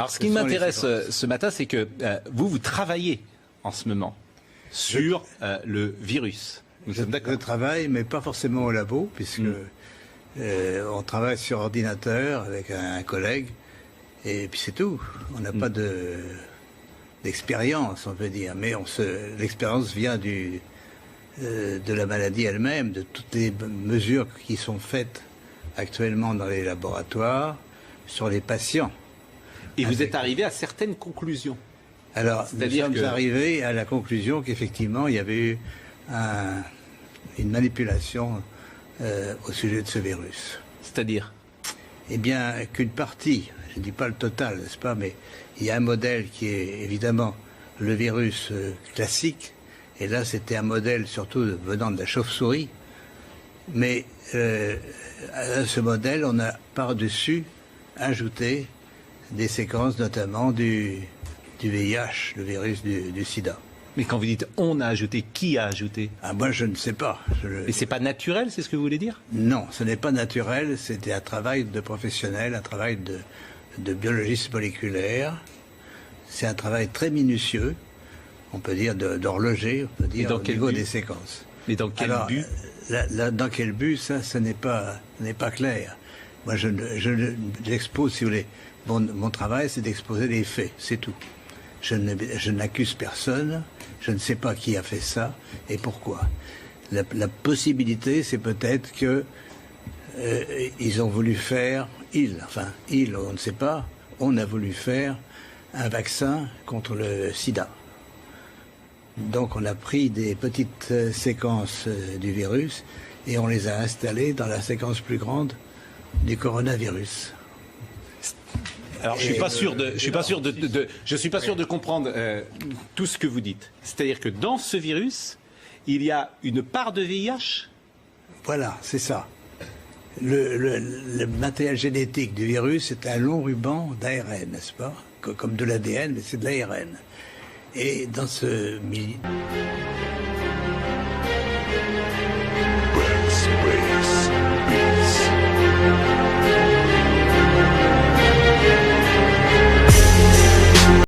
Alors, ce qui m'intéresse ce matin, c'est que vous travaillez en ce moment sur le virus. Je travaille, mais pas forcément au labo, puisque on travaille sur ordinateur avec un collègue, et puis c'est tout. On n'a pas d'expérience, on peut dire, mais l'expérience vient de la maladie elle-même, de toutes les mesures qui sont faites actuellement dans les laboratoires sur les patients. Et vous êtes arrivé à certaines conclusions. Alors, nous sommes arrivés à la conclusion qu'effectivement, il y avait eu une manipulation au sujet de ce virus. C'est-à-dire? Eh bien, qu'une partie, je ne dis pas le total, n'est-ce pas, mais il y a un modèle qui est évidemment le virus classique, et là c'était un modèle surtout venant de la chauve-souris, mais à ce modèle, on a par-dessus ajouté des séquences notamment du VIH, le virus du sida. Mais quand vous dites on a ajouté, qui a ajouté? Moi je ne sais pas. Mais c'est pas naturel, c'est ce que vous voulez dire? Non, ce n'est pas naturel, c'était un travail de professionnel, un travail de biologiste moléculaire. C'est un travail très minutieux, on peut dire d'horloger, on peut dire au niveau des séquences. Mais dans quel but? Dans quel but, ça n'est pas clair. Moi j'expose, si vous voulez, mon travail c'est d'exposer les faits, c'est tout. Je n'accuse personne, je ne sais pas qui a fait ça et pourquoi. La possibilité, c'est peut-être que ils ont voulu faire, on ne sait pas, on a voulu faire un vaccin contre le sida. Donc on a pris des petites séquences du virus et on les a installées dans la séquence plus grande du coronavirus. Alors, je suis pas sûr de comprendre tout ce que vous dites. C'est-à-dire que dans ce virus, il y a une part de VIH? Voilà, c'est ça. Le matériel génétique du virus est un long ruban d'ARN, n'est-ce pas? Comme de l'ADN, mais c'est de l'ARN. Et dans ce milieu...